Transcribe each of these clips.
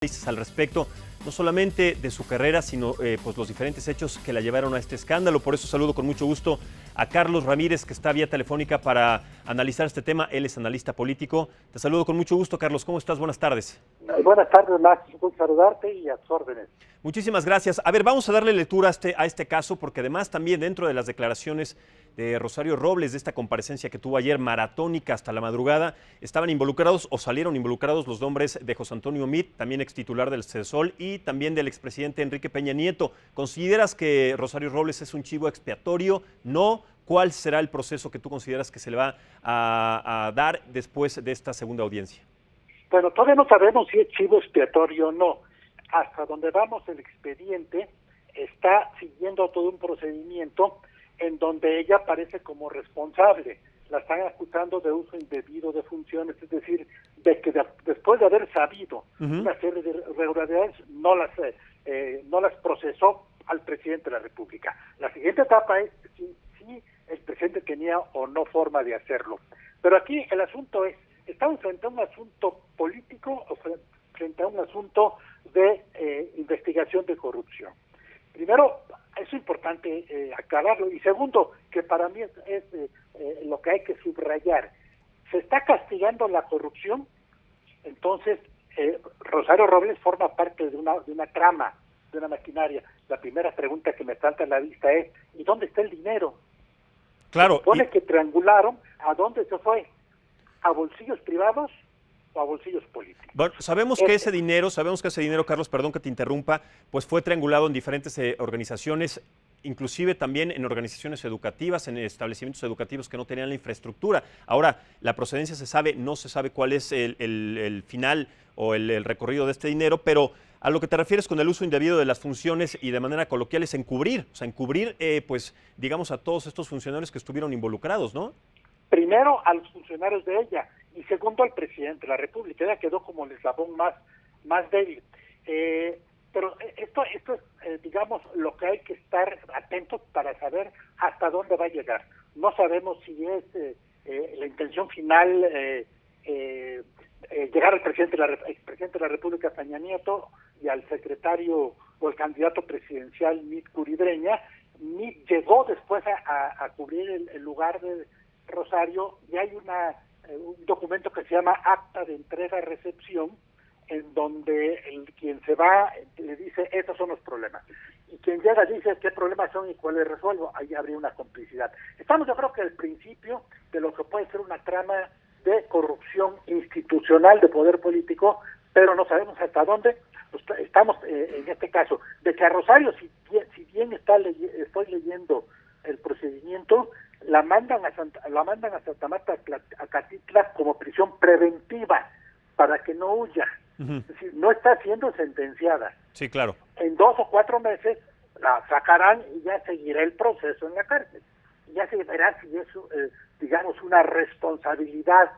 Al respecto, no solamente de su carrera, sino pues los diferentes hechos que la llevaron a este escándalo. Por eso saludo con mucho gusto a Carlos Ramírez, que está vía telefónica para analizar este tema. Él es analista político. Te saludo con mucho gusto, Carlos. ¿Cómo estás? Buenas tardes. Buenas tardes, Max. Un gusto saludarte y a tus órdenes. Muchísimas gracias. A ver, vamos a darle lectura a este caso, porque además también dentro de las declaraciones de Rosario Robles, de esta comparecencia que tuvo ayer maratónica hasta la madrugada, estaban involucrados o salieron involucrados los nombres de José Antonio Meade, también extitular del CESOL, y también del expresidente Enrique Peña Nieto. ¿Consideras que Rosario Robles es un chivo expiatorio? ¿No? ¿Cuál será el proceso que tú consideras que se le va a dar después de esta segunda audiencia? Bueno, todavía no sabemos si es chivo expiatorio o no. Hasta donde vamos, el expediente está siguiendo todo un procedimiento en donde ella aparece como responsable. La están acusando de uso indebido de funciones, es decir, de que después de haber sabido una serie de irregularidades, no las procesó al presidente de la República. La siguiente etapa es si el presidente tenía o no forma de hacerlo. Pero aquí el asunto es, ¿estamos frente a un asunto político o frente a un asunto de investigación de corrupción? Primero, es importante aclararlo. Y segundo, que para mí es lo que hay que subrayar. Se está castigando la corrupción, entonces Rosario Robles forma parte de una trama, de una maquinaria. La primera pregunta que me salta a la vista es, ¿y dónde está el dinero? Claro. Se supone que triangularon, ¿a dónde se fue? ¿A bolsillos privados o a bolsillos políticos? Bueno, sabemos que ese dinero, Carlos, perdón que te interrumpa, pues fue triangulado en diferentes organizaciones, inclusive también en organizaciones educativas, en establecimientos educativos que no tenían la infraestructura. Ahora, la procedencia se sabe, no se sabe cuál es el final o el recorrido de este dinero, pero a lo que te refieres con el uso indebido de las funciones y de manera coloquial es encubrir, pues, digamos, a todos estos funcionarios que estuvieron involucrados, ¿no? Primero a los funcionarios de ella y segundo al presidente de la República. Ella quedó como el eslabón más débil. Pero esto es, digamos, lo que hay que estar atentos para saber hasta dónde va a llegar. No sabemos si es la intención final llegar al expresidente de la República, Peña Nieto, y al secretario o el candidato presidencial, Meade Curibreña. Meade llegó después a cubrir el lugar de Rosario, y hay un documento que se llama Acta de Entrega-Recepción, en donde quien se va le dice, estos son los problemas. Y quien llega dice, ¿qué problemas son y cuáles resuelvo? Ahí habría una complicidad. Estamos, yo creo que al principio de lo que puede ser una trama de corrupción institucional de poder político, pero no sabemos hasta dónde. Estamos, en este caso, de que a Rosario, si bien estoy leyendo el procedimiento, la mandan a Santa Marta, a Catitla, como prisión preventiva para que no huya. Es decir, no está siendo sentenciada. Sí, claro. En 2 o 4 meses la sacarán y ya seguirá el proceso en la cárcel. Ya se verá si es, digamos, una responsabilidad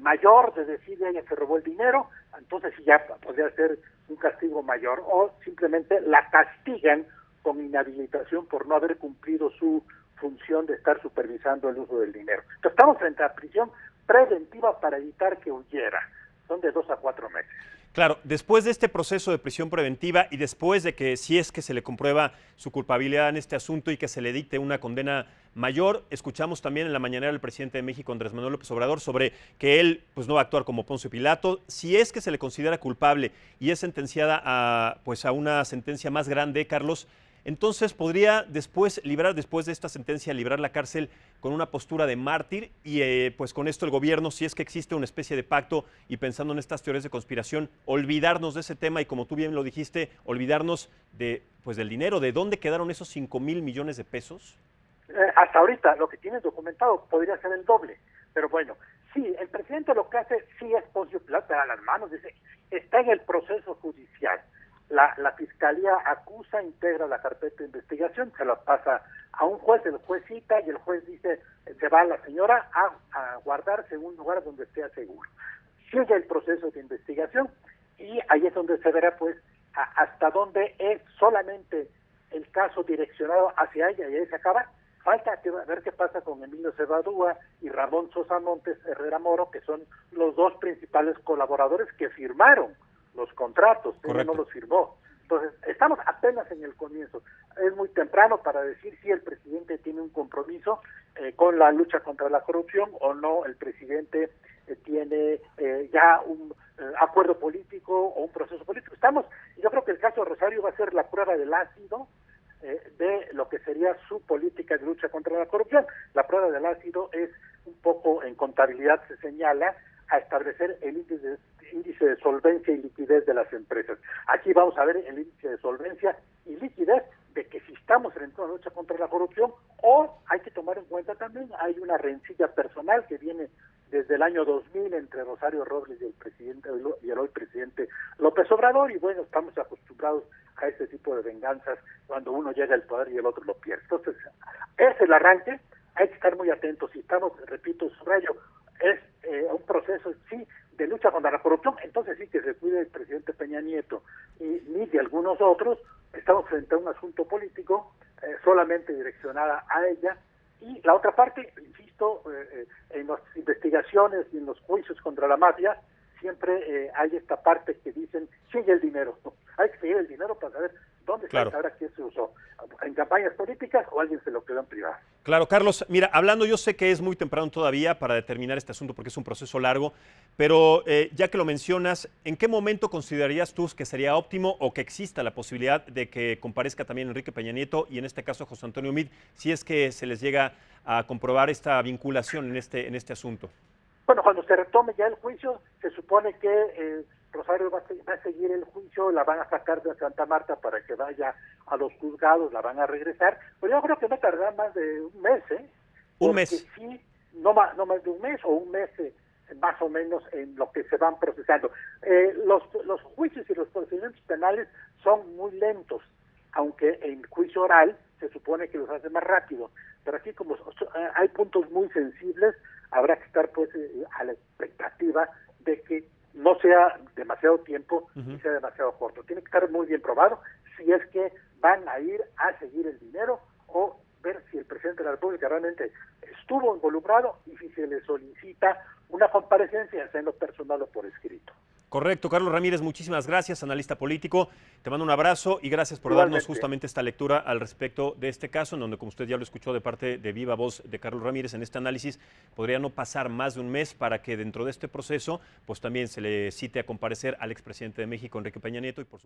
mayor de decir ella se robó el dinero, entonces sí ya podría ser un castigo mayor, o simplemente la castigan con inhabilitación por no haber cumplido su función de estar supervisando el uso del dinero. Entonces estamos frente a prisión preventiva para evitar que huyera. Son de 2 a 4 meses. Claro, después de este proceso de prisión preventiva y después de que, si es que se le comprueba su culpabilidad en este asunto y que se le dicte una condena mayor, escuchamos también en la mañanera del presidente de México, Andrés Manuel López Obrador, sobre que él pues no va a actuar como Poncio Pilato. Si es que se le considera culpable y es sentenciada a una sentencia más grande, Carlos, entonces podría después de esta sentencia, librar la cárcel con una postura de mártir y pues con esto el gobierno, si es que existe una especie de pacto y pensando en estas teorías de conspiración, olvidarnos de ese tema y como tú bien lo dijiste, olvidarnos del dinero. ¿De dónde quedaron esos 5,000 millones de pesos? Hasta ahorita, lo que tienes documentado podría ser el doble. Pero bueno, sí, el presidente lo que hace sí es Poncio Pilato, a las manos, dice, está en el proceso judicial. La fiscalía acusa, integra la carpeta de investigación, se la pasa a un juez, el juez cita y el juez dice, se va la señora a guardarse en un lugar donde esté seguro. Sigue el proceso de investigación y ahí es donde se verá pues hasta dónde es solamente el caso direccionado hacia ella y ahí se acaba. Falta ver qué pasa con Emilio Cebadúa y Ramón Sosa Montes Herrera Moro, que son los dos principales colaboradores que firmaron los contratos, ella Correcto. no los firmó. Entonces, estamos apenas en el comienzo. Es muy temprano para decir si el presidente tiene un compromiso con la lucha contra la corrupción o no el presidente tiene ya un acuerdo político o un proceso político. Yo creo que el caso de Rosario va a ser la prueba del ácido de lo que sería su política de lucha contra la corrupción. La prueba del ácido es un poco, en contabilidad se señala, a establecer el índice de solvencia y liquidez de las empresas. Aquí vamos a ver el índice de solvencia y liquidez de que si estamos en la lucha contra la corrupción, o hay que tomar en cuenta también, hay una rencilla personal que viene desde el año 2000 entre Rosario Robles y el hoy presidente López Obrador, y bueno, estamos acostumbrados a este tipo de venganzas cuando uno llega al poder y el otro lo pierde. Entonces, es el arranque, hay que estar muy atentos. Si estamos, repito, subrayo, es un proceso, sí, de lucha contra la corrupción, entonces sí que se cuide el presidente Peña Nieto ni de algunos otros. Estamos frente a un asunto político solamente direccionada a ella, y la otra parte, insisto, en las investigaciones y en los juicios contra la mafia, siempre hay esta parte que dicen, sigue el dinero, ¿no? Hay que seguir el dinero para saber dónde Claro. está, ahora quién se usó, en campañas políticas o alguien se lo quedó en privado. Claro, Carlos, mira, hablando, yo sé que es muy temprano todavía para determinar este asunto porque es un proceso largo, pero ya que lo mencionas, ¿en qué momento considerarías tú que sería óptimo o que exista la posibilidad de que comparezca también Enrique Peña Nieto y en este caso José Antonio Meade, si es que se les llega a comprobar esta vinculación en este asunto? Bueno, cuando se retome ya el juicio, se supone que Rosario va a seguir el juicio, la van a sacar de Santa Marta para que vaya a los juzgados, la van a regresar, pero yo creo que no tardará más de un mes, ¿eh? Un Porque mes. sí, no más de un mes o un mes más o menos en lo que se van procesando. Los juicios y los procedimientos penales son muy lentos, aunque en juicio oral se supone que los hace más rápido, pero aquí como hay puntos muy sensibles, habrá que estar pues a la expectativa de que no sea demasiado tiempo y sea demasiado corto. Tiene que estar muy bien probado si es que van a ir a seguir el dinero o ver si el presidente de la República realmente estuvo involucrado y si se le solicita una comparecencia, sea en lo personal o por escrito. Correcto, Carlos Ramírez, muchísimas gracias, analista político. Te mando un abrazo y gracias por Igualmente. darnos justamente esta lectura al respecto de este caso, en donde, como usted ya lo escuchó de parte de viva voz de Carlos Ramírez en este análisis, podría no pasar más de un mes para que dentro de este proceso, pues también se le cite a comparecer al expresidente de México, Enrique Peña Nieto, y por supuesto